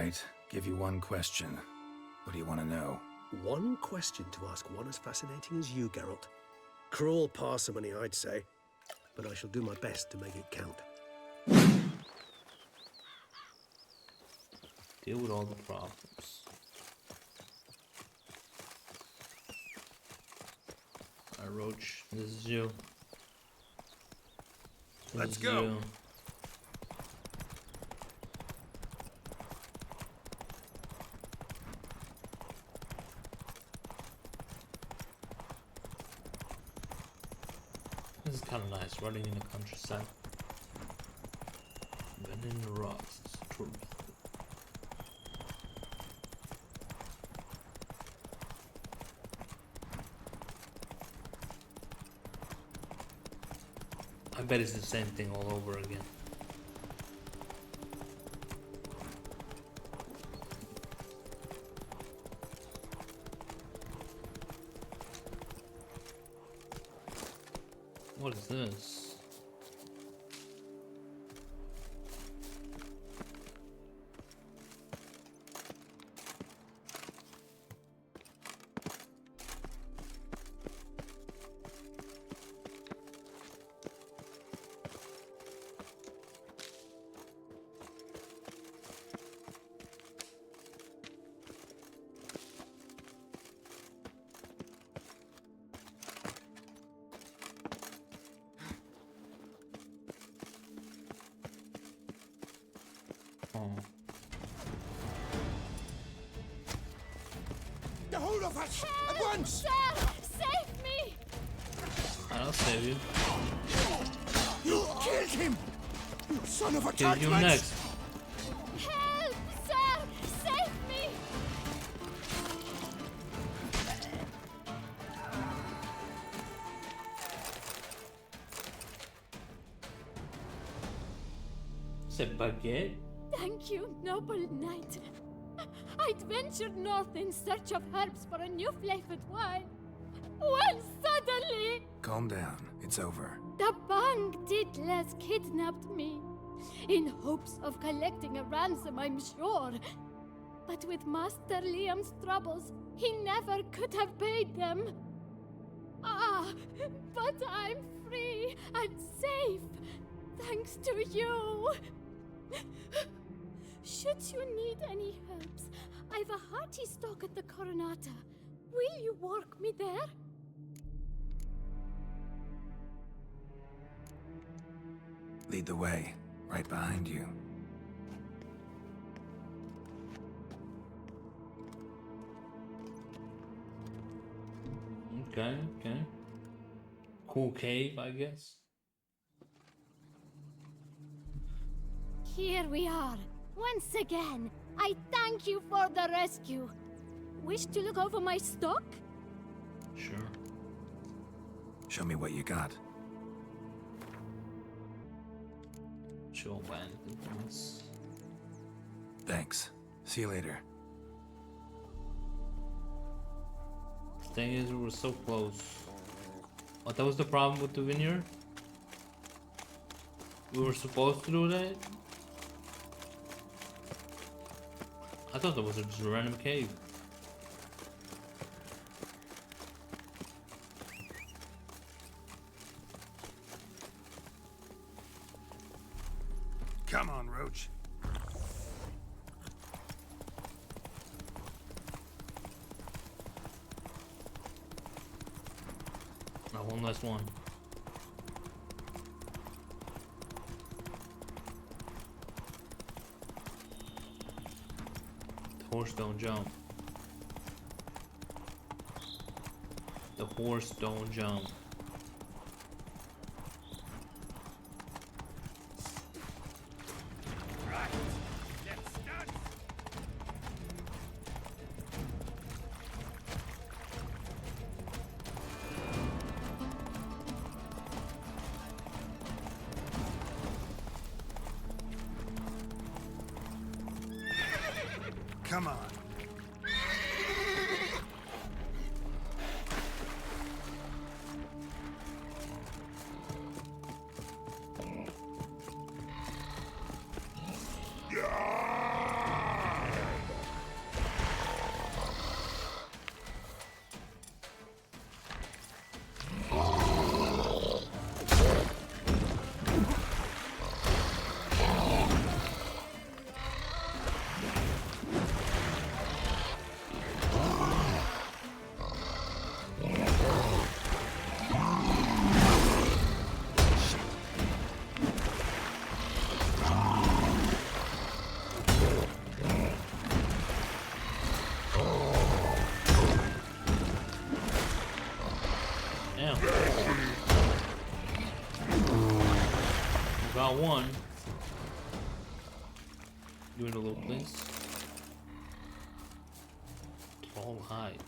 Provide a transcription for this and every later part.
right. Give you one question. What do you want to know? One question to ask one as fascinating as you, Geralt. Cruel parsimony, I'd say. But I shall do my best to make it count. Deal with all the problems. Alright, Roach, this is you. Let's go. You. This is kind of nice, running in the countryside. Then in the rocks, it's true. I bet it's the same thing all over again. What is this? The whole of us! At once! Sir, save me! I'll save you. You killed him! You son of a Kill you tartlet! next. Help, sir! Save me! C'est baguette? Thank you, noble knight. I'd ventured north in search of herbs for a new flavored wine. When suddenly, Calm down. It's over. the bang diddlers kidnapped me. In hopes of collecting a ransom, I'm sure. But with Master Liam's troubles, he never could have paid them. Ah, but I'm free and safe, thanks to you. Should you need any herbs, I've a hearty stock at the Coronata. Will you walk me there? Lead the way. Right behind you. Okay, okay. Cool cave, I guess. Here we are. Once again, I thank you for the rescue. Wish to look over my stock? Sure. Show me what you got. Show bandits. Thanks. See you later. The thing is, we were so close. What, that was the problem with the vineyard? We were supposed to do that? I thought that was just a random cave. Come on, Roach. Now one last one. The horse don't jump. The horse don't jump. Come on. got one. Give it a little place. Troll hide.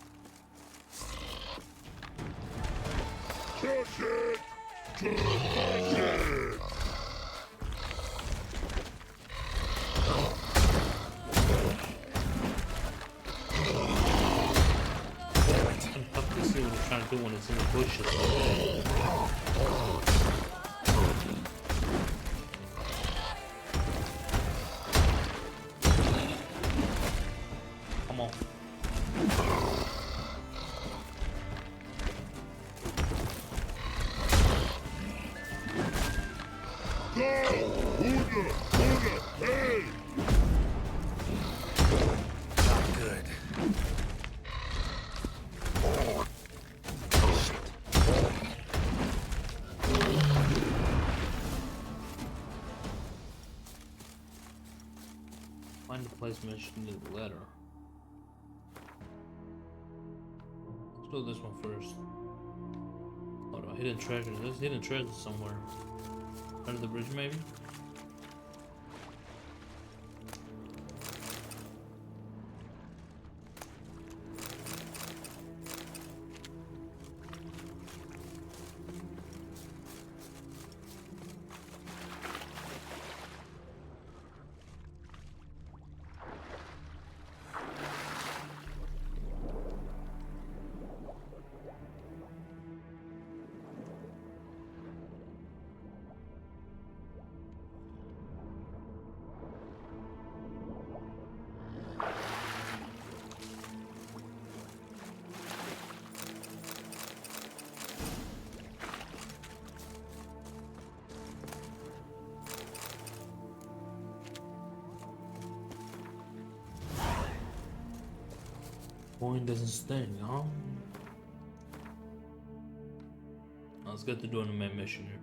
I'm tough to see what I'm trying to do when it's in the bushes. Come on. Not good. Find the place mentioned in the letter. Let's do this one first. Hold on, hidden treasure. There's hidden treasure somewhere. Under the bridge, maybe? Coin doesn't sting, huh? Let's get to doing the main mission here.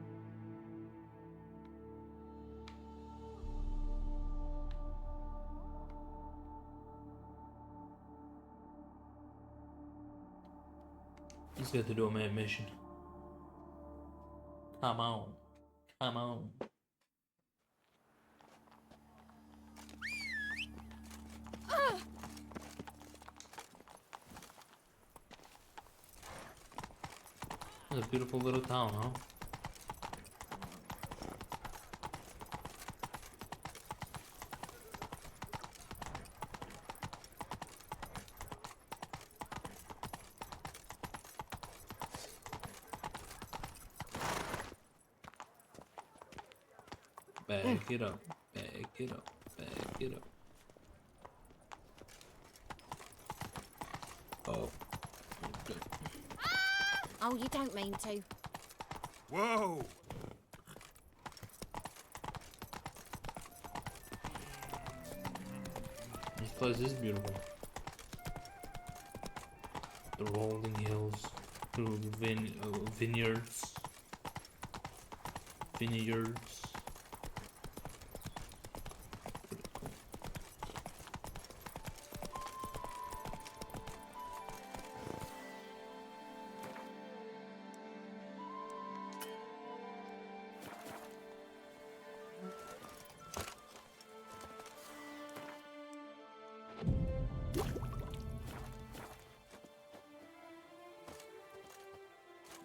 Let's get to do a main mission. Come on. Come on. It's a beautiful little town, huh? Back it up, back it up, back it up. Oh. Good. Oh, you don't mean to. Whoa! This place is beautiful. The rolling hills through vineyards. Vineyards. Pretty cool.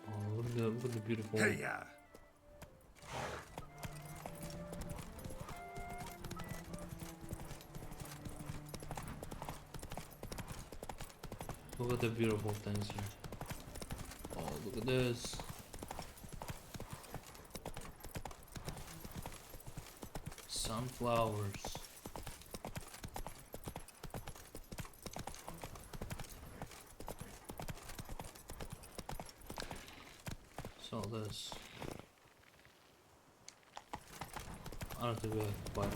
Oh, look at the beautiful. Hey, yeah. Look at the beautiful things here. Oh, look at this. Sunflowers. So this. I don't think we have to buy one.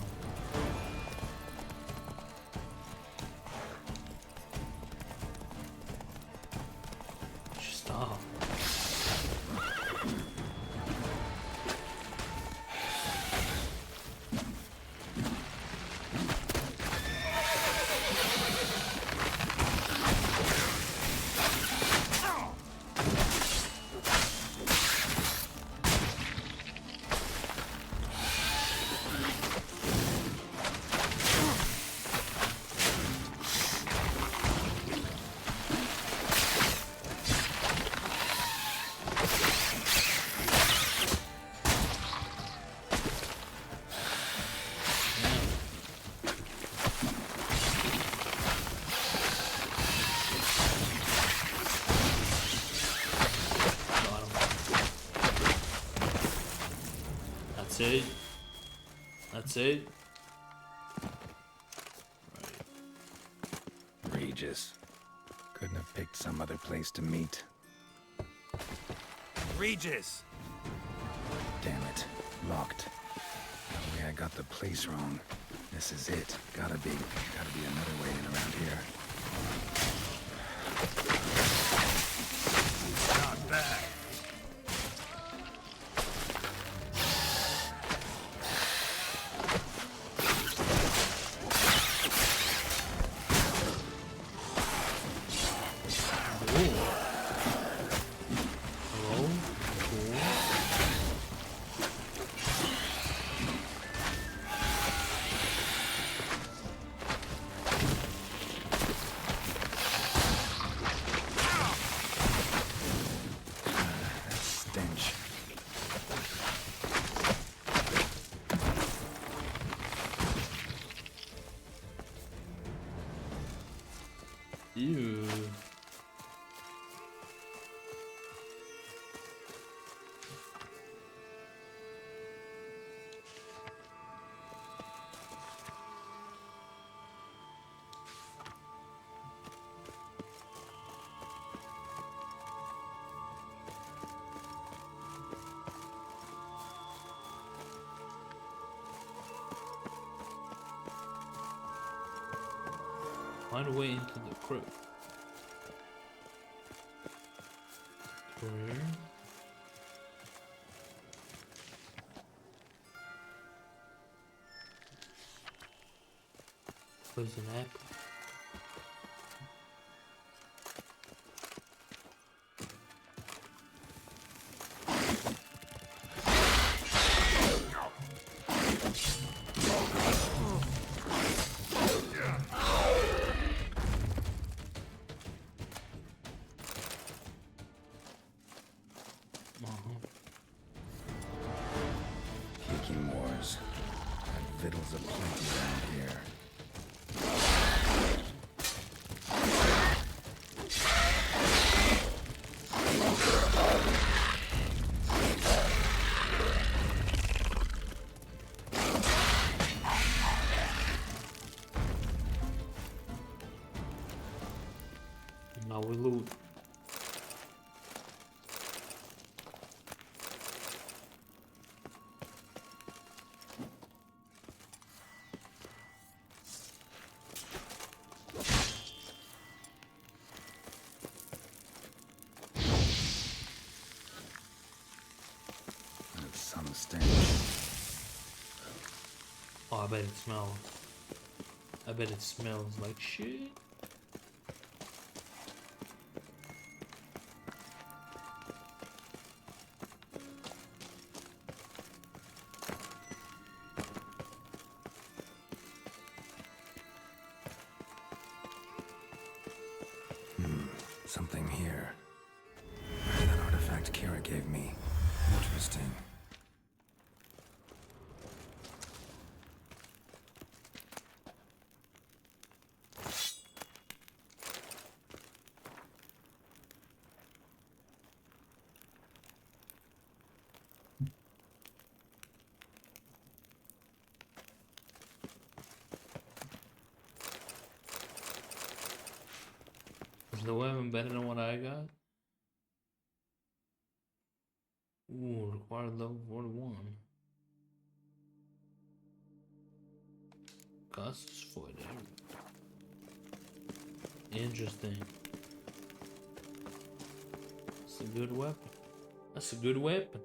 Stop. it. That's it. Regis. Couldn't have picked some other place to meet. Regis! Damn it. Locked. Probably I got the place wrong. This is it. Gotta be another way in around here. Not bad. Ew. Find a way into the crypt. Where? Poison apple. Kicking wars. And victuals aplenty around here. Now we loot. That's some stench. Oh, I bet it smells. I bet it smells like shit. Something here. Where's that artifact Kira gave me? Interesting. Is the weapon better than what I got? Ooh, required level 41. Costs for it. Interesting. That's a good weapon. That's a good weapon.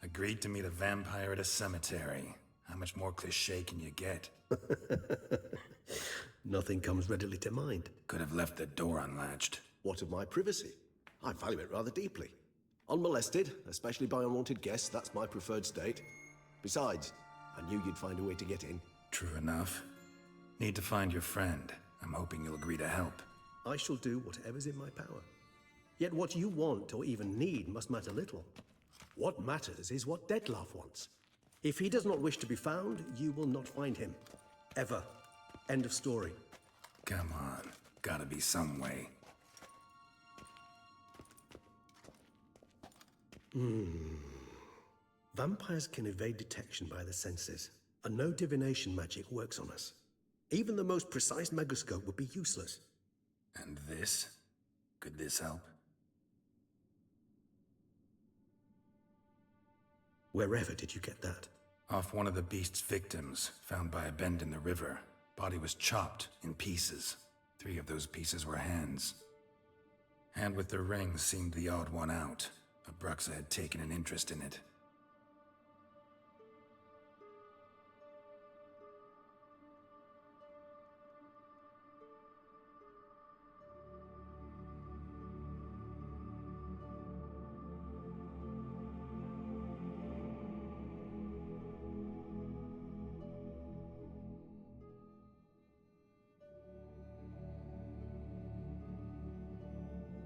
Agreed to meet a vampire at a cemetery. How much more cliché can you get? Nothing comes readily to mind. Could have left the door unlatched. What of my privacy? I value it rather deeply. Unmolested, especially by unwanted guests, that's my preferred state. Besides, I knew you'd find a way to get in. True enough. Need to find your friend. I'm hoping you'll agree to help. I shall do whatever's in my power. Yet what you want or even need must matter little. What matters is what Dettlaff wants. If he does not wish to be found, you will not find him. Ever. End of story. Come on. Gotta be some way. Vampires can evade detection by the senses, and no divination magic works on us. Even the most precise megascope would be useless. And this? Could this help? Wherever did you get that? Off one of the beast's victims, found by a bend in the river. Body was chopped in pieces. 3 of those pieces were hands. Hand with the ring seemed the odd one out. Abruxa had taken an interest in it.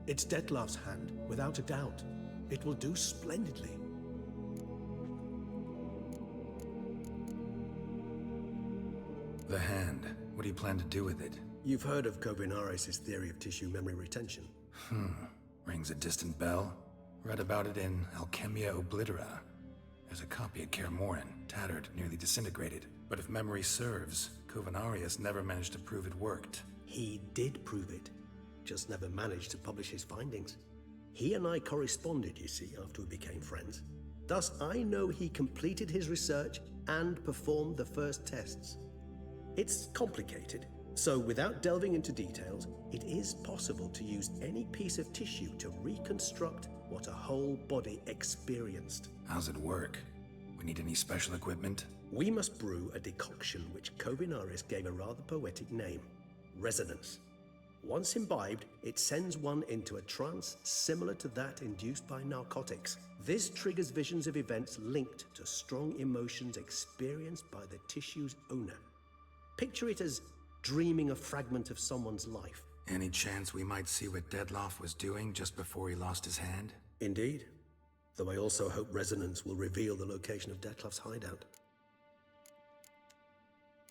It's Dettlaff's hand, without a doubt. It will do splendidly. The hand. What do you plan to do with it? You've heard of Kovinaris' theory of tissue memory retention. Rings a distant bell. Read about it in Alchemia Oblitera. There's a copy at Kaer Morhen, tattered, nearly disintegrated. But if memory serves, Kovinaris never managed to prove it worked. He did prove it, just never managed to publish his findings. He and I corresponded, you see, after we became friends. Thus, I know he completed his research and performed the first tests. It's complicated, so without delving into details, it is possible to use any piece of tissue to reconstruct what a whole body experienced. How's it work? We need any special equipment? We must brew a decoction which Kovinaris gave a rather poetic name, resonance. Once imbibed, it sends one into a trance similar to that induced by narcotics. This triggers visions of events linked to strong emotions experienced by the tissue's owner. Picture it as dreaming a fragment of someone's life. Any chance we might see what Dettlaff was doing just before he lost his hand? Indeed. Though I also hope resonance will reveal the location of Dettlaff's hideout.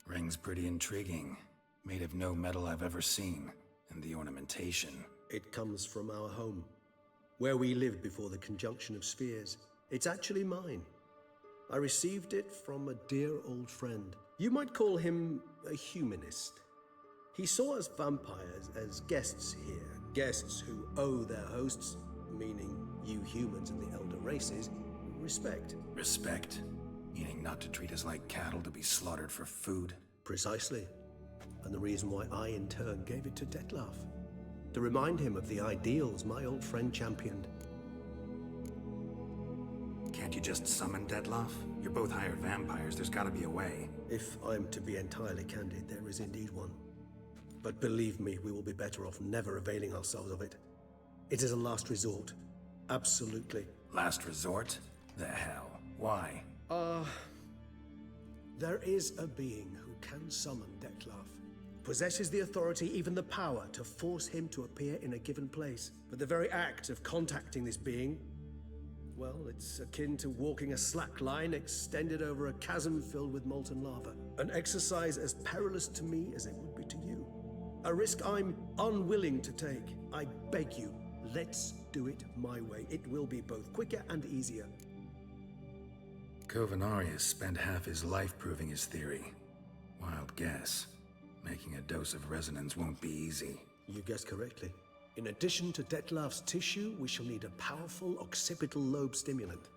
Ring's pretty intriguing. Made of no metal I've ever seen. And the ornamentation. It comes from our home, where we lived before the conjunction of spheres. It's actually mine. I received it from a dear old friend. You might call him a humanist. He saw us vampires as guests here, guests who owe their hosts, meaning you humans and the elder races, respect. Respect? Meaning not to treat us like cattle to be slaughtered for food? Precisely. And the reason why I, in turn, gave it to Dettlaff. To remind him of the ideals my old friend championed. Can't you just summon Dettlaff? You're both hired vampires, there's gotta be a way. If I'm to be entirely candid, there is indeed one. But believe me, we will be better off never availing ourselves of it. It is a last resort. Absolutely. Last resort? The hell? Why? There is a being who can summon Dettlaff. Possesses the authority, even the power, to force him to appear in a given place. But the very act of contacting this being, well, it's akin to walking a slack line extended over a chasm filled with molten lava. An exercise as perilous to me as it would be to you. A risk I'm unwilling to take. I beg you, let's do it my way. It will be both quicker and easier. Kovinaris spent half his life proving his theory. Wild guess. Making a dose of resonance won't be easy. You guessed correctly. In addition to Dettlaff's tissue, we shall need a powerful occipital lobe stimulant.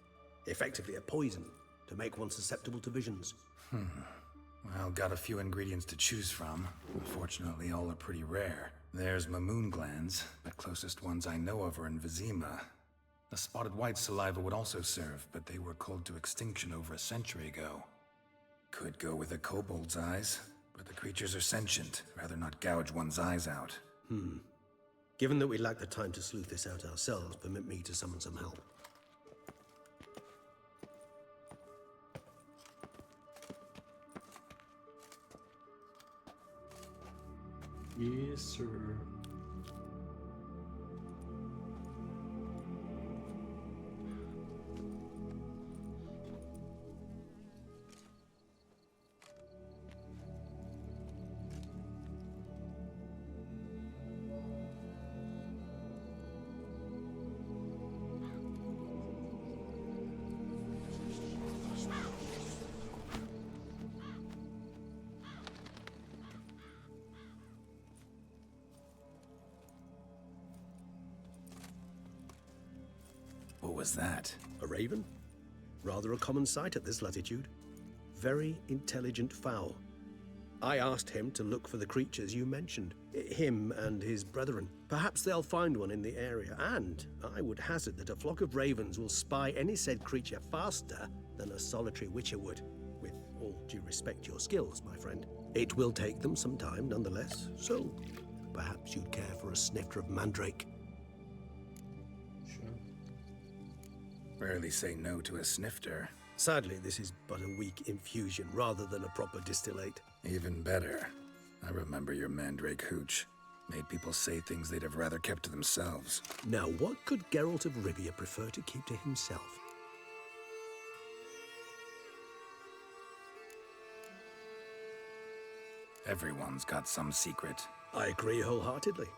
Effectively a poison, to make one susceptible to visions. Well, got a few ingredients to choose from. Unfortunately, all are pretty rare. There's Mamoon glands, but closest ones I know of are in Vizima. The spotted white saliva would also serve, but they were culled to extinction over a century ago. Could go with a kobold's eyes, but the creatures are sentient. Rather not gouge one's eyes out. Given that we lack the time to sleuth this out ourselves, permit me to summon some help. Yes, sir. was that? A raven? Rather a common sight at this latitude. Very intelligent fowl. I asked him to look for the creatures you mentioned. Him and his brethren. Perhaps they'll find one in the area, and I would hazard that a flock of ravens will spy any said creature faster than a solitary witcher would. With all due respect to your skills, my friend. It will take them some time, nonetheless, so perhaps you'd care for a snifter of mandrake. Sure. Rarely say no to a snifter. Sadly, this is but a weak infusion rather than a proper distillate. Even better. I remember your mandrake hooch. Made people say things they'd have rather kept to themselves. Now, what could Geralt of Rivia prefer to keep to himself? Everyone's got some secret. I agree wholeheartedly.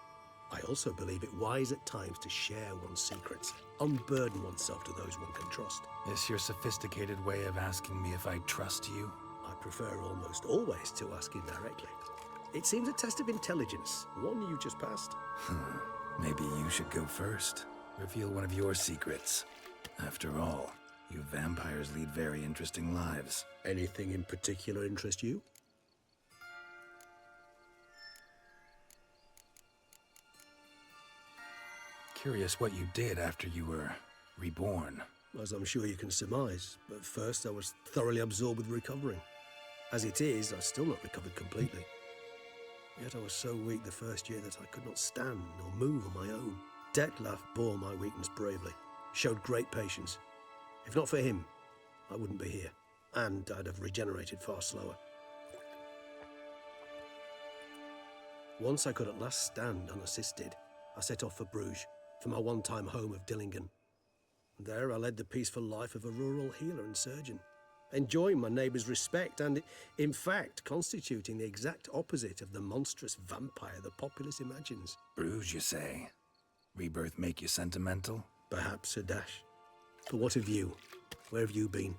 I also believe it wise at times to share one's secrets, unburden oneself to those one can trust. Is your sophisticated way of asking me if I trust you? I prefer almost always to ask indirectly. It seems a test of intelligence, one you just passed. Maybe you should go first. Reveal one of your secrets. After all, you vampires lead very interesting lives. Anything in particular interest you? Curious what you did after you were reborn. As I'm sure you can surmise, but first I was thoroughly absorbed with recovering. As it is, I've still not recovered completely. Yet I was so weak the first year that I could not stand or move on my own. Detlef bore my weakness bravely, showed great patience. If not for him, I wouldn't be here, and I'd have regenerated far slower. Once I could at last stand unassisted, I set off for Bruges, for my one-time home of Dillingen. There I led the peaceful life of a rural healer and surgeon, enjoying my neighbours' respect and, in fact, constituting the exact opposite of the monstrous vampire the populace imagines. Bruges, you say? Rebirth make you sentimental? Perhaps a dash. But what of you? Where have you been?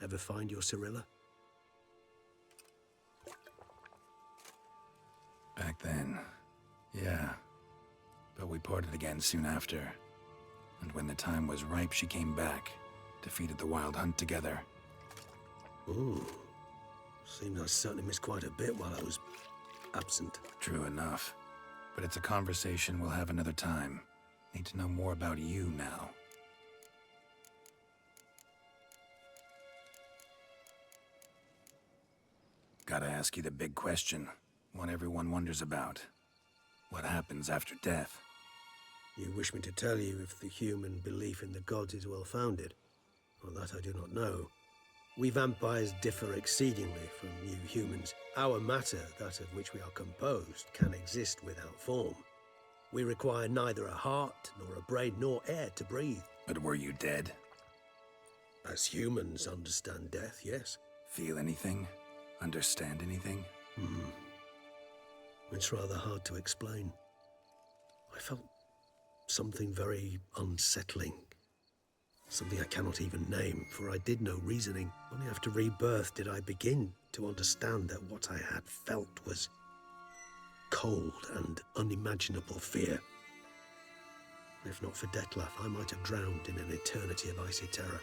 Ever find your Cyrilla? Back then, yeah. But we parted again soon after. And when the time was ripe, she came back. Defeated the Wild Hunt together. Ooh. Seems I certainly missed quite a bit while I was absent. True enough. But it's a conversation we'll have another time. Need to know more about you now. Gotta ask you the big question. One everyone wonders about. What happens after death? You wish me to tell you if the human belief in the gods is well-founded? Well, that I do not know. We vampires differ exceedingly from you humans. Our matter, that of which we are composed, can exist without form. We require neither a heart, nor a brain, nor air to breathe. But were you dead? As humans understand death, yes. Feel anything? Understand anything? It's rather hard to explain. I felt something very unsettling. Something I cannot even name, for I did no reasoning. Only after rebirth did I begin to understand that what I had felt was cold and unimaginable fear. If not for Detlef, I might have drowned in an eternity of icy terror.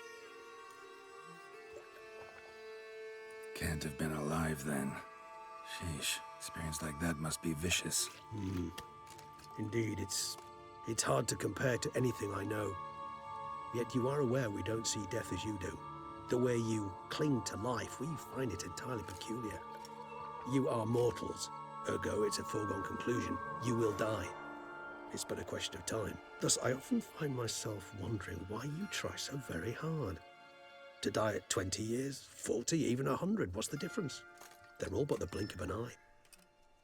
Can't have been alive then. Sheesh, experience like that must be vicious. Indeed, it's hard to compare to anything I know. Yet you are aware we don't see death as you do. The way you cling to life, we find it entirely peculiar. You are mortals, ergo it's a foregone conclusion. You will die. It's but a question of time. Thus, I often find myself wondering why you try so very hard. To die at 20 years, 40, even 100, what's the difference? They're all but the blink of an eye.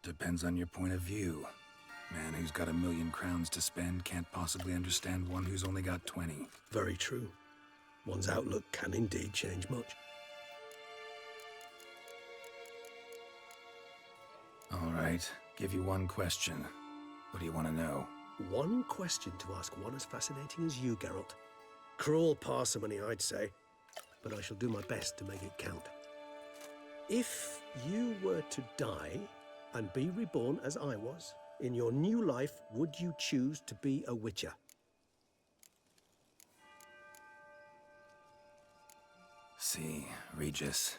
Depends on your point of view. Man who's got 1,000,000 crowns to spend can't possibly understand one who's only got 20. Very true. One's outlook can indeed change much. All right, give you one question. What do you want to know? One question to ask one as fascinating as you, Geralt. Cruel parsimony, I'd say, but I shall do my best to make it count. If you were to die and be reborn as I was, in your new life, would you choose to be a witcher? see, Regis.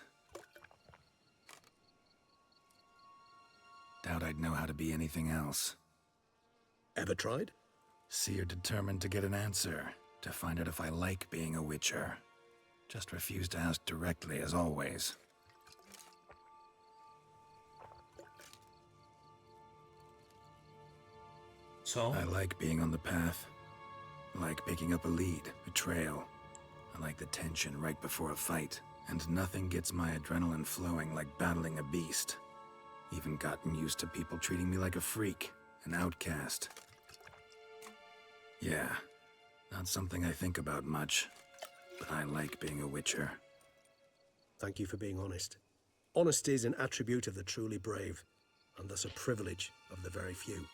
Doubt I'd know how to be anything else. Ever tried? Seer determined to get an answer, to find out if I like being a witcher. Just refused to ask directly, as always. So? I like being on the path. I like picking up a lead, a trail. I like the tension right before a fight. And nothing gets my adrenaline flowing like battling a beast. Even gotten used to people treating me like a freak, an outcast. Yeah, not something I think about much, but I like being a witcher. Thank you for being honest. Honesty is an attribute of the truly brave, and thus a privilege of the very few.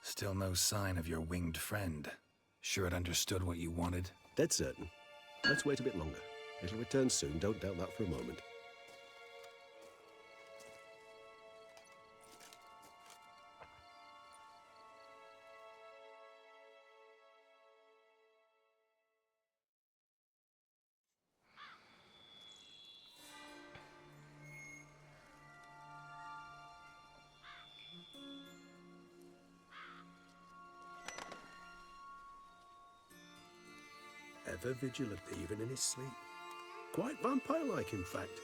Still no sign of your winged friend. Sure it understood what you wanted? Dead certain. Let's wait a bit longer. It'll return soon, don't doubt that for a moment. Ever vigilant, even in his sleep. Quite vampire-like, in fact.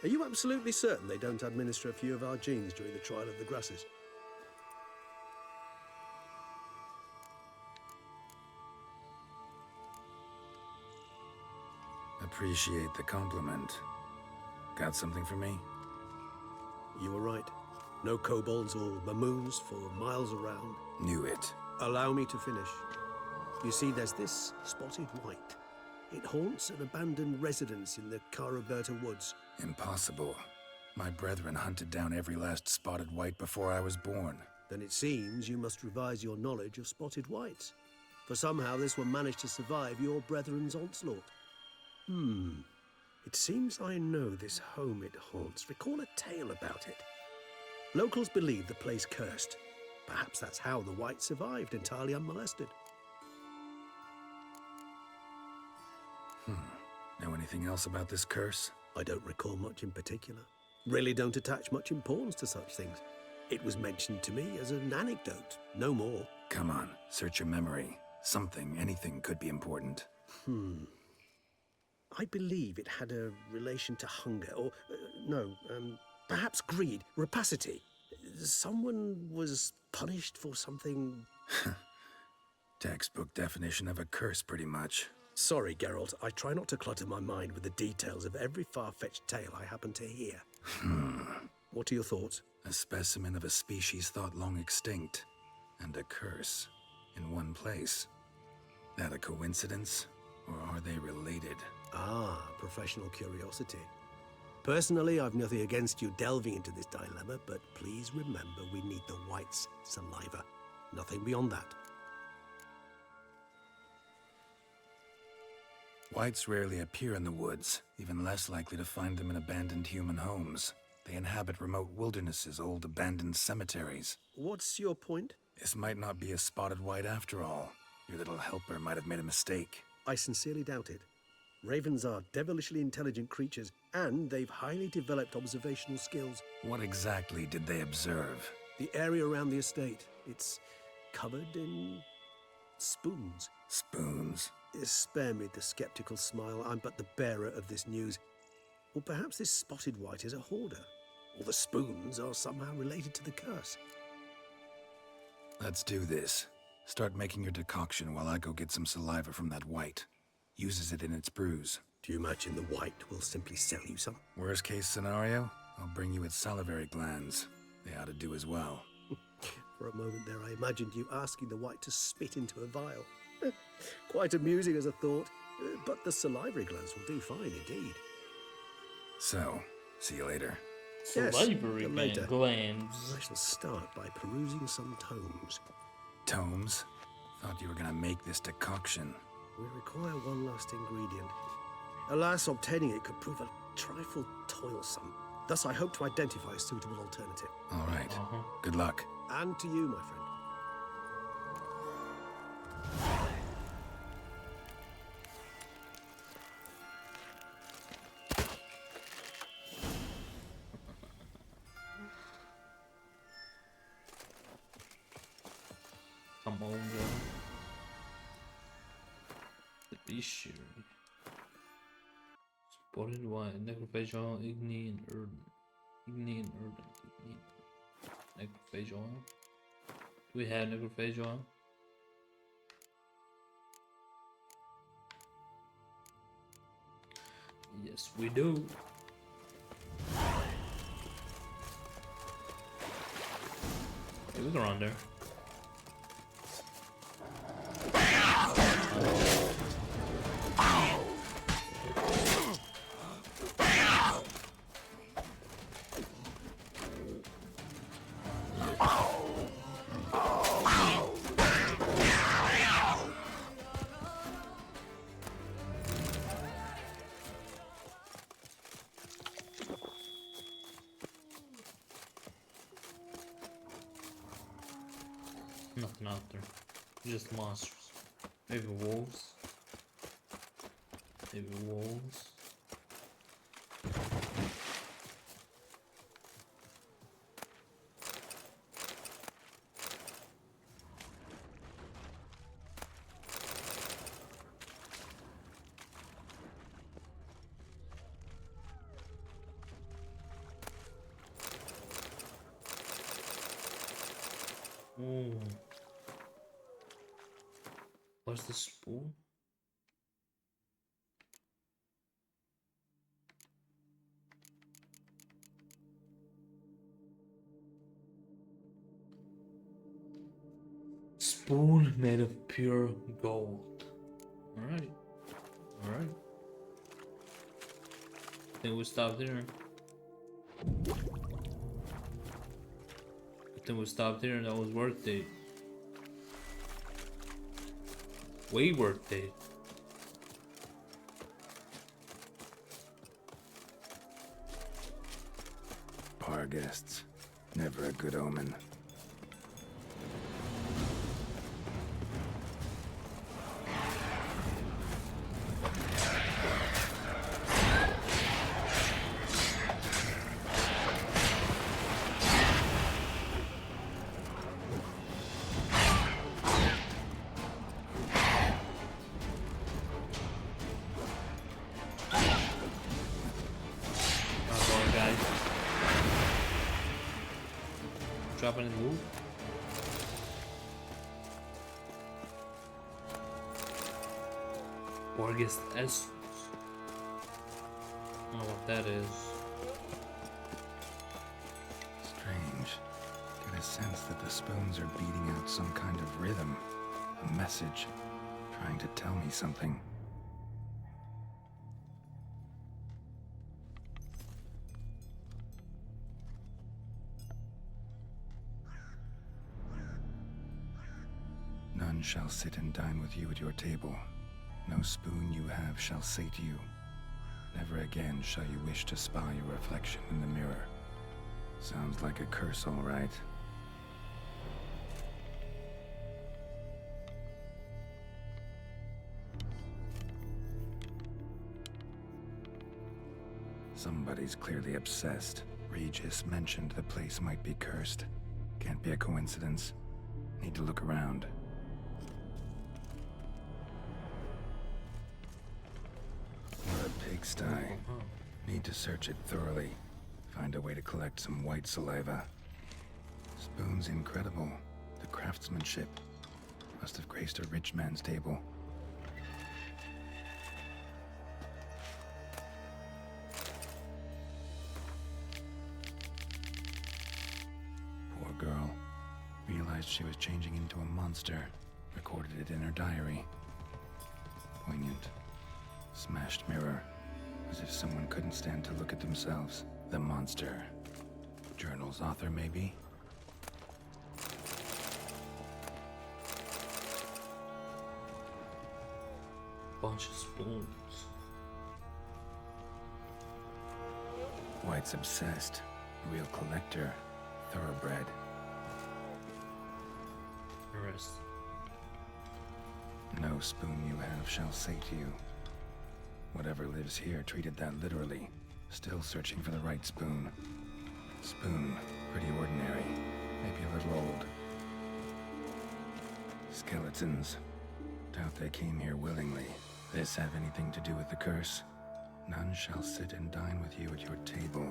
Are you absolutely certain they don't administer a few of our genes during the trial of the grasses? Appreciate the compliment. Got something for me? You were right. No kobolds or mamoons for miles around. Knew it. Allow me to finish. You see, there's this spotted white. It haunts an abandoned residence in the Caraberta woods. Impossible. My brethren hunted down every last spotted white before I was born. Then it seems you must revise your knowledge of spotted whites. For somehow this one managed to survive your brethren's onslaught. It seems I know this home it haunts. Recall a tale about it. Locals believe the place cursed. Perhaps that's how the white survived entirely unmolested. Know anything else about this curse? I don't recall much in particular. Really don't attach much importance to such things. It was mentioned to me as an anecdote, no more. Come on, search your memory. Something, anything could be important. I believe it had a relation to hunger, or, perhaps greed, rapacity. Someone was punished for something. Textbook definition of a curse, pretty much. Sorry, Geralt, I try not to clutter my mind with the details of every far-fetched tale I happen to hear. What are your thoughts? A specimen of a species thought long extinct, and a curse in one place. That a coincidence, or are they related? Ah, professional curiosity. Personally, I've nothing against you delving into this dilemma, but please remember we need the white's saliva. Nothing beyond that. Whites rarely appear in the woods, even less likely to find them in abandoned human homes. They inhabit remote wildernesses, old abandoned cemeteries. What's your point? This might not be a spotted white after all. Your little helper might have made a mistake. I sincerely doubt it. Ravens are devilishly intelligent creatures, and they've highly developed observational skills. What exactly did they observe? The area around the estate, it's covered in spoons. Spoons? Spare me the skeptical smile. I'm but the bearer of this news. Or perhaps this spotted white is a hoarder. Or the spoons are somehow related to the curse. Let's do this. Start making your decoction while I go get some saliva from that white. Uses it in its brews. Do you imagine the white will simply sell you some? Worst case scenario, I'll bring you its salivary glands. They ought to do as well. For a moment there, I imagined you asking the white to spit into a vial. Quite amusing as a thought, but the salivary glands will do fine indeed. So, see you later. Yes, Salivary later. glands. I shall start by perusing some tomes. Tomes? Thought you were gonna make this decoction. We require one last ingredient. Alas, obtaining it could prove a trifle toilsome. Thus, I hope to identify a suitable alternative. All right. Good luck. And to you, my friend. Come on, girl. The Beast. Spotted white, necrophage oil, igni and Erden. Igni and Erden. Igni. Necrophage oil. Do we have necrophage oil? Yes, we do. Hey, we can run there. Nothing out there. Just monsters. Maybe wolves. Maybe wolves. Ooh. Where's the spoon? Spoon made of pure gold. Alright. Alright. I think we stopped there. I think we stopped there and that was worth it. Way worth it. Bar guests. Never a good omen. Dropping in the move. Borgest essence. I don't know what that is. Strange. Get a sense that the spoons are beating out some kind of rhythm. A message. Trying to tell me something. None shall sit and dine with you at your table. No spoon you have shall sate you. Never again shall you wish to spy your reflection in the mirror. Sounds like a curse, all right. Somebody's clearly obsessed. Regis mentioned the place might be cursed. Can't be a coincidence. Need to look around. What a pigsty. Need to search it thoroughly. Find a way to collect some white saliva. Spoon's incredible. The craftsmanship. Must have graced a rich man's table. Poor girl. Realized she was changing into a monster. Recorded it in her diary. Poignant. Smashed mirror. As if someone couldn't stand to look at themselves. The monster. Journal's author, maybe? Bunch of spoons. White's obsessed. Real collector. Thoroughbred. Arrest. No spoon you have shall sate you. Whatever lives here treated that literally. Still searching for the right spoon. Spoon, pretty ordinary. Maybe a little old. Skeletons. Doubt they came here willingly. This have anything to do with the curse? None shall sit and dine with you at your table.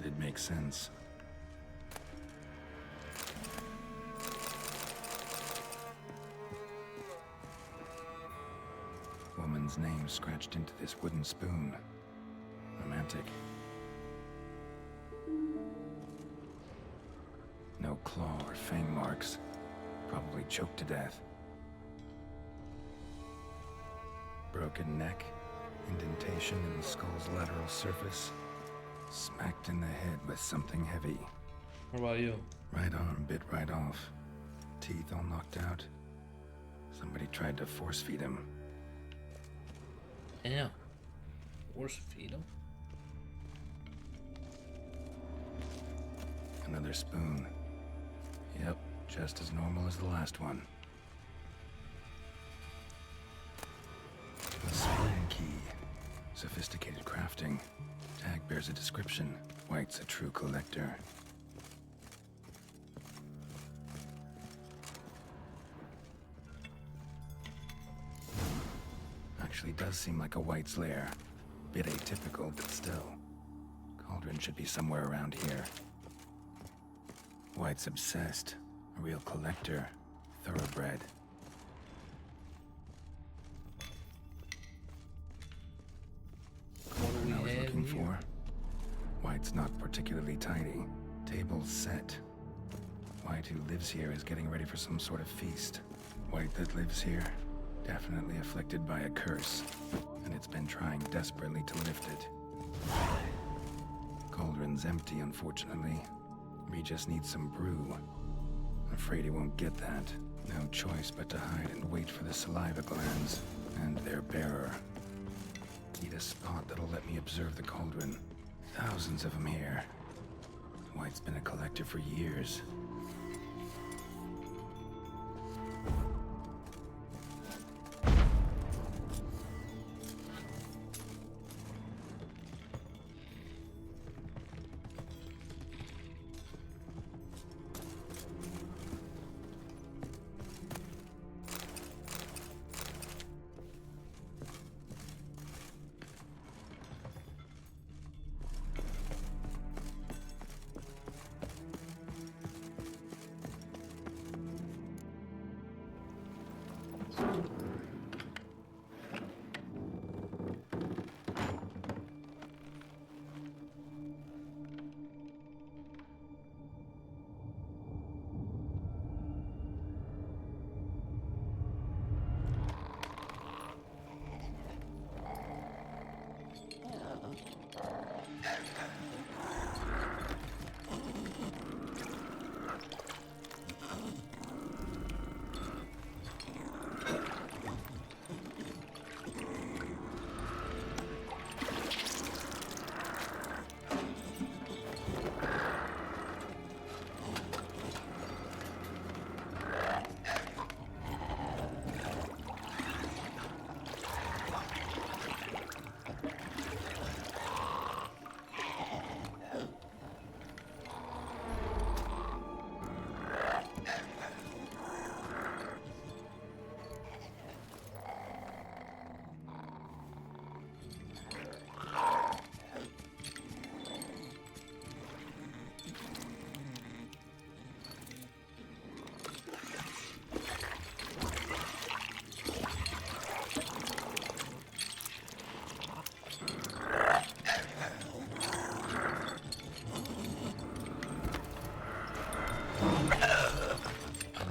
It makes sense. Woman's name scratched into this wooden spoon. Romantic. No claw or fang marks. Probably choked to death. Broken neck, indentation in the skull's lateral surface. Smacked in the head with something heavy. What about you? Right arm bit right off. Teeth all knocked out. Somebody tried to force feed him. Damn. Force feed him. Another spoon. Yep, just as normal as the last one. A spoon key. Sophisticated crafting. Tag bears a description. White's a true collector. Actually does seem like a White's lair. Bit atypical, but still. Cauldron should be somewhere around here. White's obsessed. A real collector. Thoroughbred. What do I we was have looking here? for. White's not particularly tidy. Table's set. White, who lives here, is getting ready for some sort of feast. White that lives here, definitely afflicted by a curse, and it's been trying desperately to lift it. Cauldron's empty, unfortunately. We just need some brew. Afraid he won't get that. No choice but to hide and wait for the saliva glands and their bearer. Need a spot that'll let me observe the cauldron. Thousands of them here. White's been a collector for years.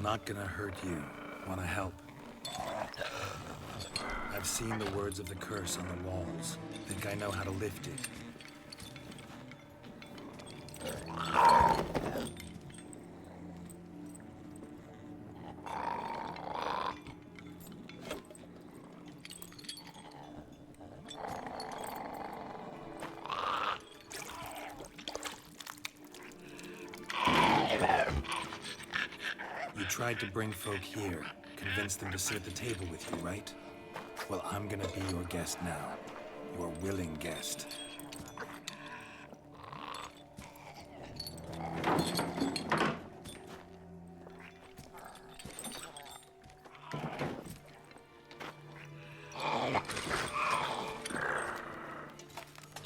Not gonna hurt you. Wanna help? I've seen the words of the curse on the walls. Think I know how to lift it. You tried to bring folk here, convince them to sit at the table with you, right? Well, I'm gonna be your guest now. Your willing guest.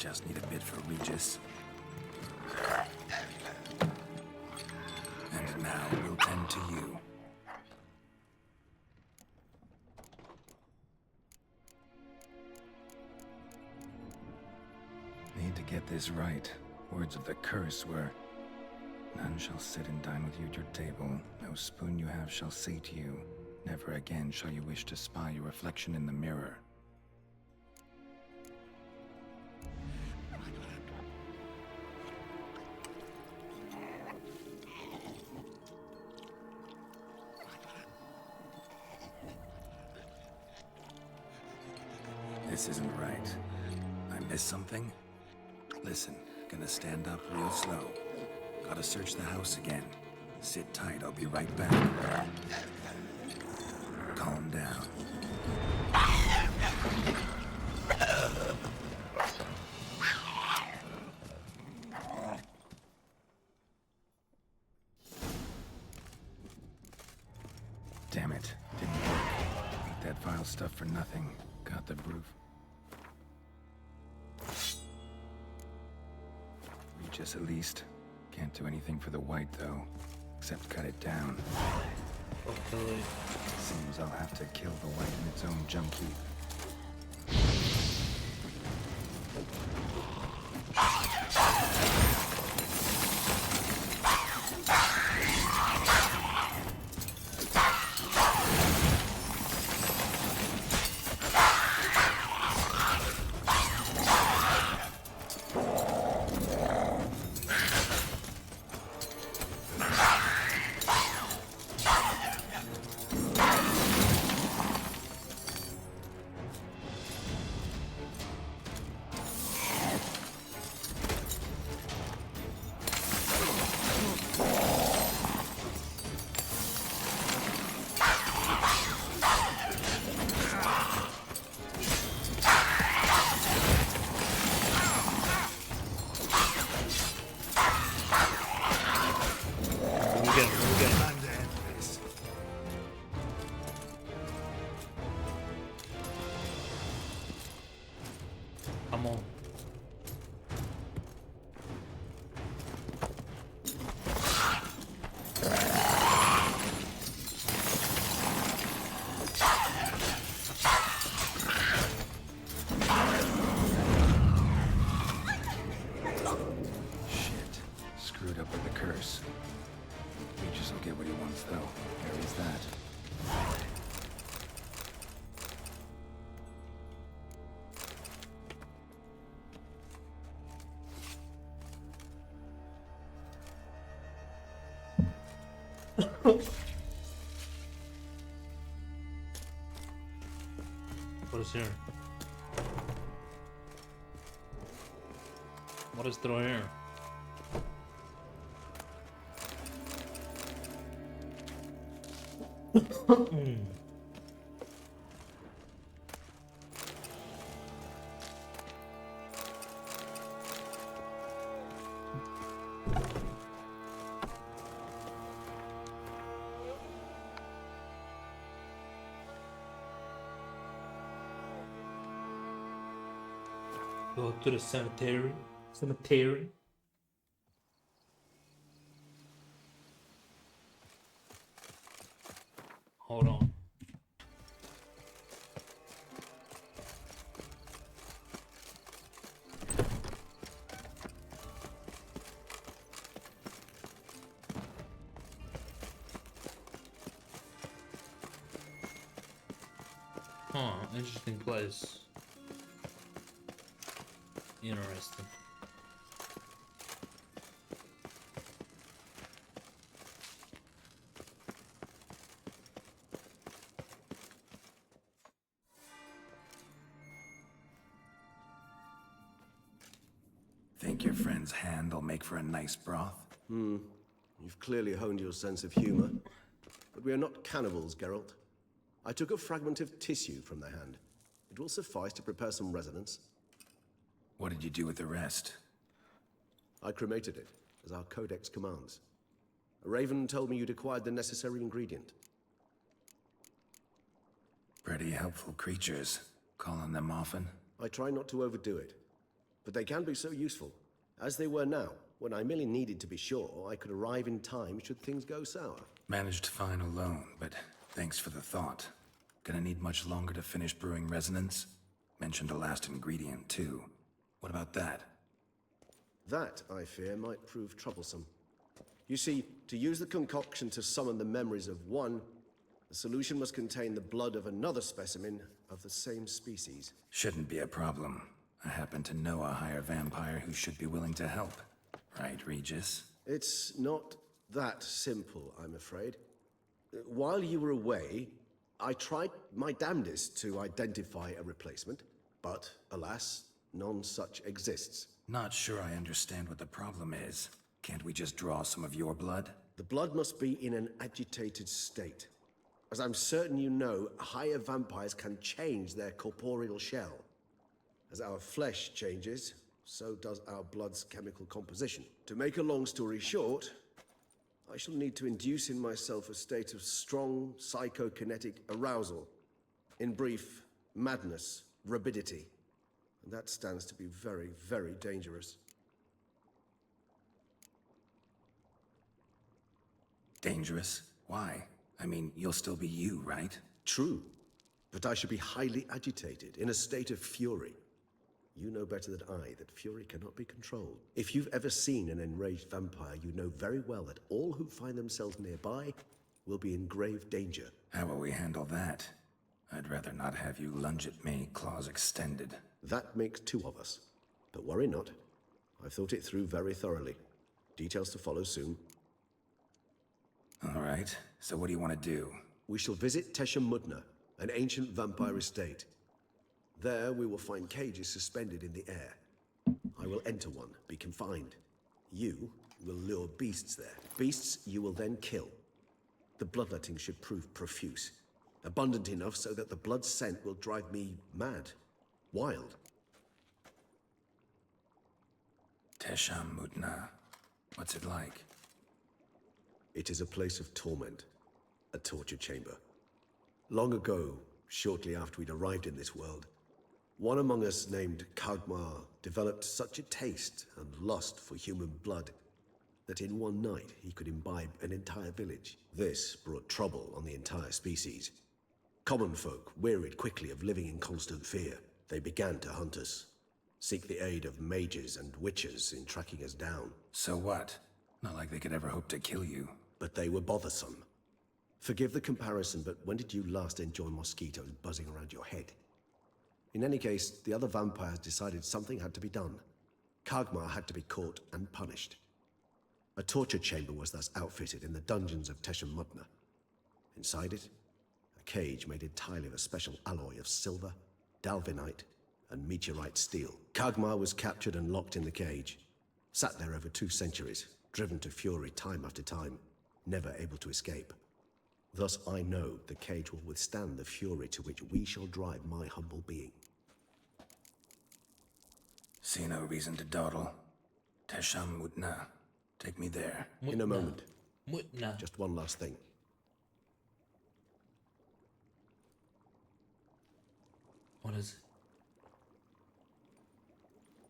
just need a bit for Regis. And now we'll tend to you. Need to get this right. Words of the curse were, "None shall sit and dine with you at your table. No spoon you have shall say to you, never again shall you wish to spy your reflection in the mirror." This isn't right. I missed something? Listen, gonna stand up real slow. Gotta search the house again. Sit tight, I'll be right back. Calm down. Damn it, didn't work. Ate that vile stuff for nothing. Got the roof. Regis at least. Can't do anything for the white though, except cut it down. Okay. Seems I'll have to kill the white in its own jump heap. Come on. Shit. Screwed up with the curse. Regis will get what he wants though. Carries that. What is here? What is through here? Go to the cemetery. Cemetery. Hold on. Huh, interesting place. Interesting. Think your friend's hand will make for a nice broth? You've clearly honed your sense of humor. But we are not cannibals, Geralt. I took a fragment of tissue from the hand. It will suffice to prepare some resonance. What did you do with the rest? I cremated it, as our codex commands. A raven told me you'd acquired the necessary ingredient. Pretty helpful creatures. Call on them often? I try not to overdo it. but they can be so useful, as they were now, when I merely needed to be sure I could arrive in time should things go sour. Managed fine alone, but thanks for the thought. Gonna need much longer to finish brewing resonance? Mentioned a last ingredient, too. What about that? That, I fear, might prove troublesome. You see, to use the concoction to summon the memories of one, the solution must contain the blood of another specimen of the same species. Shouldn't be a problem. I happen to know a higher vampire who should be willing to help. Right, Regis? It's not that simple, I'm afraid. While you were away, I tried my damnedest to identify a replacement, but alas, none such exists. Not sure I understand what the problem is. Can't we just draw some of your blood? The blood must be in an agitated state. As I'm certain you know, higher vampires can change their corporeal shell. As our flesh changes, so does our blood's chemical composition. To make a long story short, I shall need to induce in myself a state of strong psychokinetic arousal. In brief, madness, rabidity. And that stands to be very, very dangerous. Dangerous? Why? I mean, you'll still be you, right? True, but I should be highly agitated, in a state of fury. You know better than I that fury cannot be controlled. If you've ever seen an enraged vampire, you know very well that all who find themselves nearby will be in grave danger. How will we handle that? I'd rather not have you lunge at me, claws extended. That makes two of us. But worry not. I've thought it through very thoroughly. Details to follow soon. All right, so what do you want to do? We shall visit Teshem Mudna, an ancient vampire estate. There we will find cages suspended in the air. I will enter one, be confined. You will lure beasts there. Beasts you will then kill. The bloodletting should prove profuse. Abundant enough so that the blood scent will drive me mad. Wild. Tesham Mudna. What's it like? It is a place of torment. A torture chamber. Long ago, shortly after we'd arrived in this world, one among us named Kagmar developed such a taste and lust for human blood that in one night he could imbibe an entire village. This brought trouble on the entire species. Common folk wearied quickly of living in constant fear. They began to hunt us, seek the aid of mages and witches in tracking us down. So what? Not like they could ever hope to kill you. But they were bothersome. Forgive the comparison, but when did you last enjoy mosquitoes buzzing around your head? In any case, the other vampires decided something had to be done. Kagmar had to be caught and punished. A torture chamber was thus outfitted in the dungeons of Teshem Mudna. Inside it, a cage made entirely of a special alloy of silver, dalvinite, and meteorite steel. Kagmar was captured and locked in the cage. Sat there over 2 centuries, driven to fury time after time, never able to escape. Thus I know the cage will withstand the fury to which we shall drive my humble being. See no reason to dawdle. Tesham Mudna. Take me there. In a moment. Mutna. Just one last thing. What is it?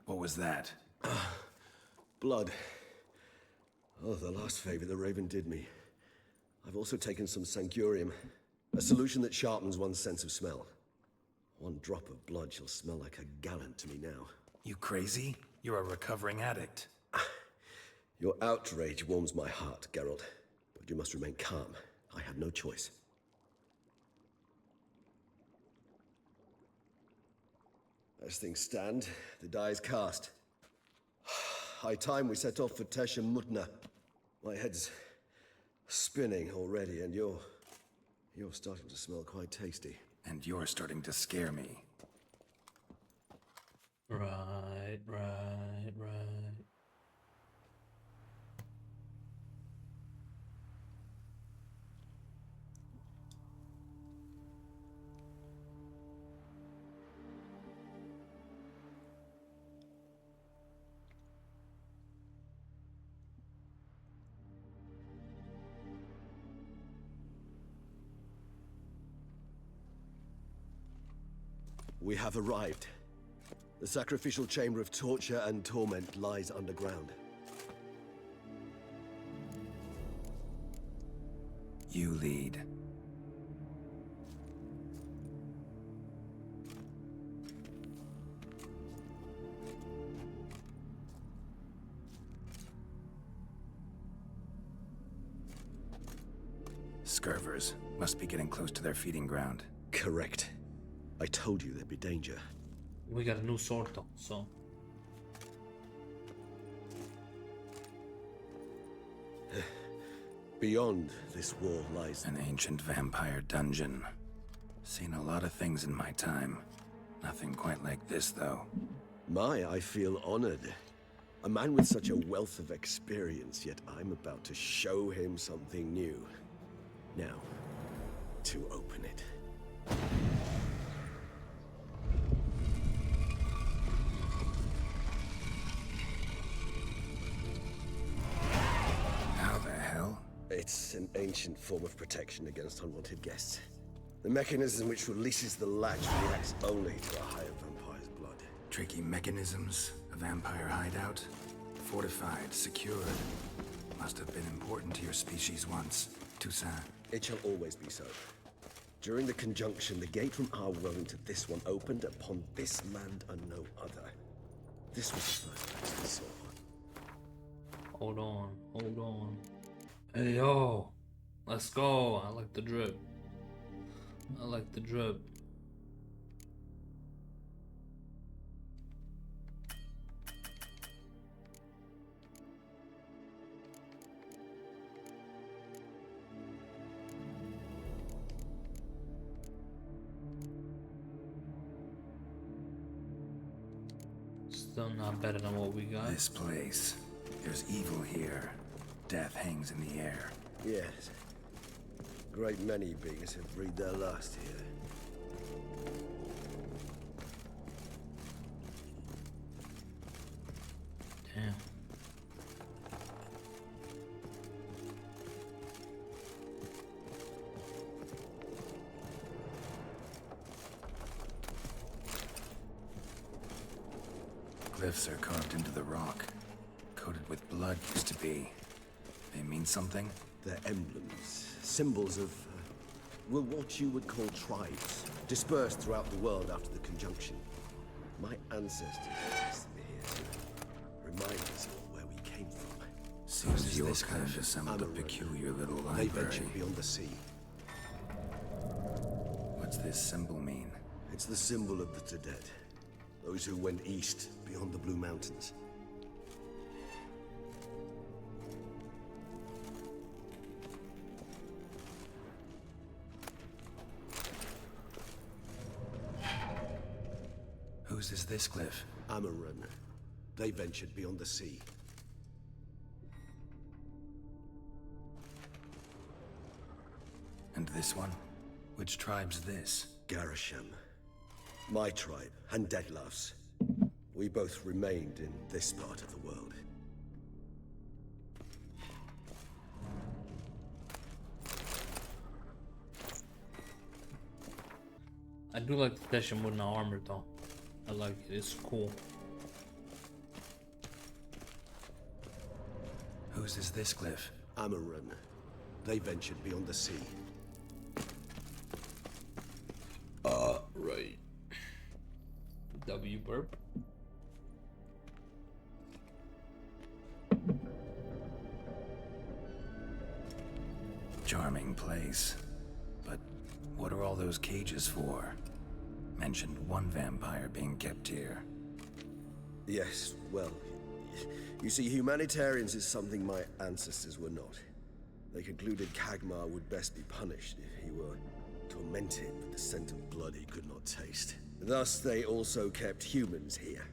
What was that? Blood. Oh, the last favor the Raven did me. I've also taken some Sancurium, a solution that sharpens one's sense of smell. One drop of blood shall smell like a gallon to me now. You crazy? You're a recovering addict. Your outrage warms my heart, Geralt. But you must remain calm. I had no choice. As things stand, the die is cast. High time we set off for Teshem Mudna. My head's spinning already, and you're starting to smell quite tasty. And you're starting to scare me. Right. We have arrived. The sacrificial chamber of torture and torment lies underground. You lead. Scurvers must be getting close to their feeding ground. Correct. I told you there'd be danger. We got a new sword though, so. Beyond this wall lies An ancient vampire dungeon. Seen a lot of things in my time. Nothing quite like this, though. I feel honored. A man with such a wealth of experience, yet I'm about to show him something new. Now, to open it. How the hell? It's an ancient form of protection against unwanted guests. The mechanism which releases the latch reacts only to a higher vampire's blood. Tricky mechanisms, a vampire hideout. Fortified, secured. Must have been important to your species once, Toussaint. It shall always be so. During the conjunction, the gate from our world into this one opened upon this land and no other. This was the first place we saw. Hold on, hold on. Hey yo, let's go. I like the drip. I like the drip. Still not better than what we got. This place. There's evil here. Death hangs in the air. Yes. Great many beings have breathed their last here. Damn. Glyphs are carved into the rock. Coated with blood used to be. They mean something? They're emblems, symbols of, well, what you would call tribes, dispersed throughout the world after the conjunction. My ancestors placed them here to remind us of where we came from. Seems your kind assembled a peculiar little They library. ventured beyond the sea. What's this symbol mean? It's the symbol of the Tedet, those who went east beyond the Blue Mountains. Whose is this glyph? Amaran. They ventured beyond the sea. And this one? Which tribe's this? Garasham. My tribe, and Detlef's. We both remained in this part of the world. I do like the Desham wooden armor though. I like it, it's cool. Whose is this glyph? Amaran. They ventured beyond the sea. Right. W burp. Charming place. But what are all those cages for? Mentioned one vampire being kept here. Yes, well, you see, humanitarians is something my ancestors were not. They concluded Kagmar would best be punished if he were tormented with the scent of blood he could not taste. Thus, they also kept humans here.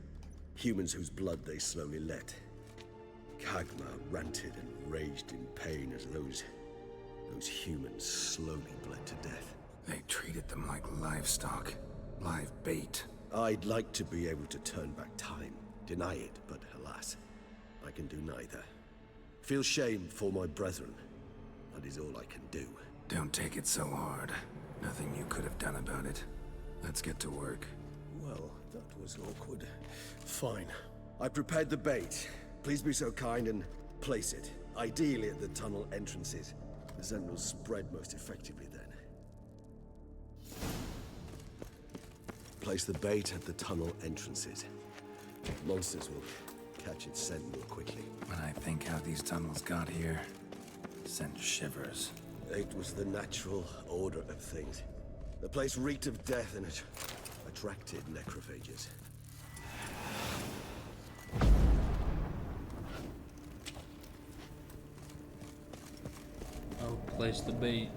Humans whose blood they slowly let. Kagmar ranted and raged in pain as those humans slowly bled to death. They treated them like livestock. Live bait. I'd like to be able to turn back time, deny it, but alas, I can do neither. Feel shame for my brethren. That is all I can do. Don't take it so hard. Nothing you could have done about it. Let's get to work. Well, Well, that was awkward. Fine. I prepared the bait. Please be so kind and place it. Ideally at the tunnel entrances. The sentinels spread most effectively then. Place the bait at the tunnel entrances. Monsters will catch its scent more quickly. When I think how these tunnels got here, sent shivers. It was the natural order of things. The place reeked of death and it attracted necrophages. I'll place the bait.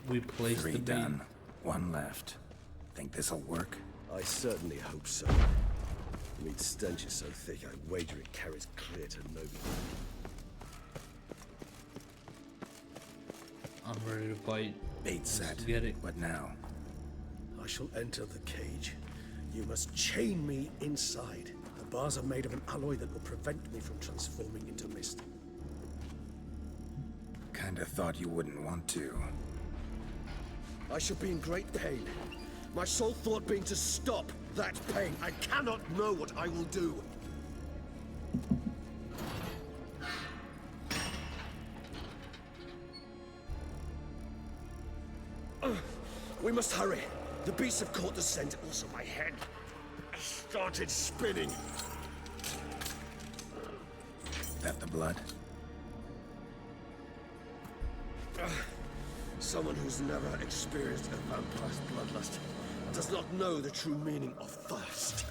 We placed Three the bait. done. One left. Think this'll work? I certainly hope so. The meat stench is so thick, I wager it carries clear to nobody. I'm ready to fight. Bait Let's set. get it. What now? I shall enter the cage. You must chain me inside. The bars are made of an alloy that will prevent me from transforming into mist. Kinda thought you wouldn't want to. I shall be in great pain. My sole thought being to stop that pain. I cannot know what I will do. We must hurry. The beasts have caught the scent, also my head started spinning. That the blood? Someone who's never experienced a vampire's bloodlust does not know the true meaning of thirst.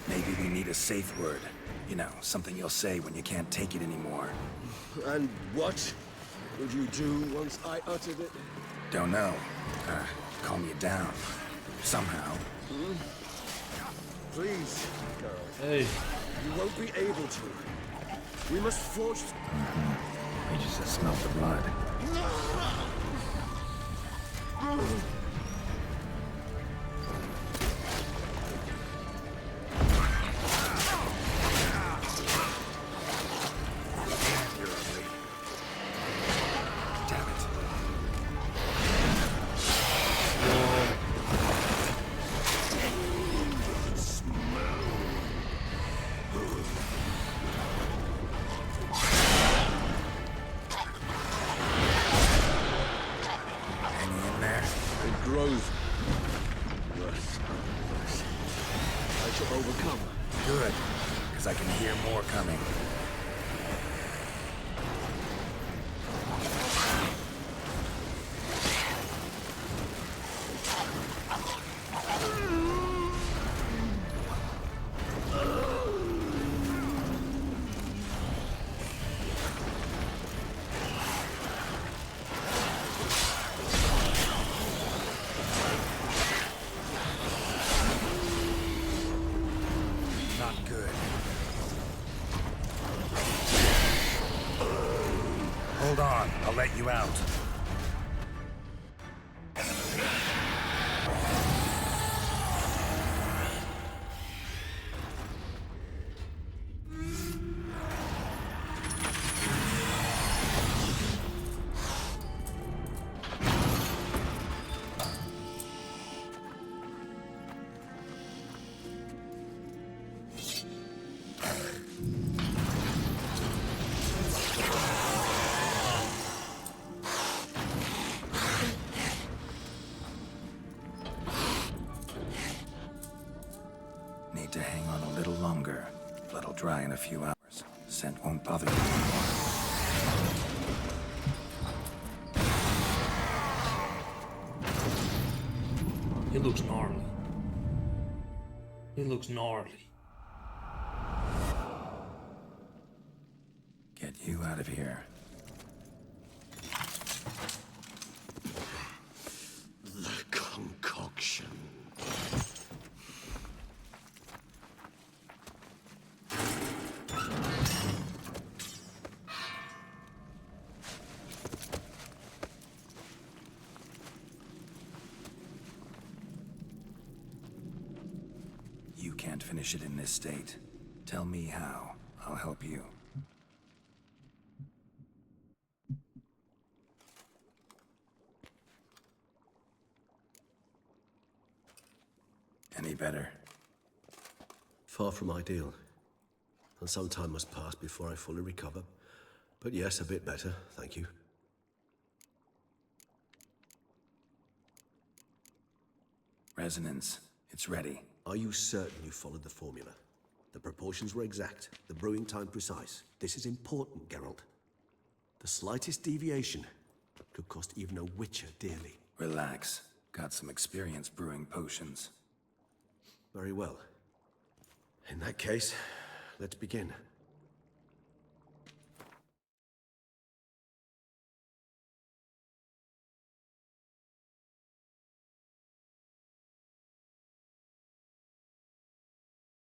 Maybe we need a safe word. You know, something you'll say when you can't take it anymore. And what would you do once I uttered it? Don't know. Calm you down. Somehow. Please, Geralt. Hey, You won't be able to. We must forge... I just smelled the blood. Damn it. Any in there? It grows worse and worse. I shall overcome. Good, because I can hear more coming. Not good. Hold on, I'll let you out. Need to hang on a little longer. Blood'll dry in a few hours. Scent won't bother you anymore. he looks gnarly. He looks gnarly. Get you out of here. The concoction. finish it in this state. Tell me how. I'll help you. Any better? Far from ideal. And some time must pass before I fully recover. But yes, a bit better, thank you. Resonance. It's ready. Are you certain you followed the formula? The proportions were exact, the brewing time precise. This is important, Geralt. The slightest deviation could cost even a witcher dearly. Relax. Got some experience brewing potions. Very well. In that case, let's begin.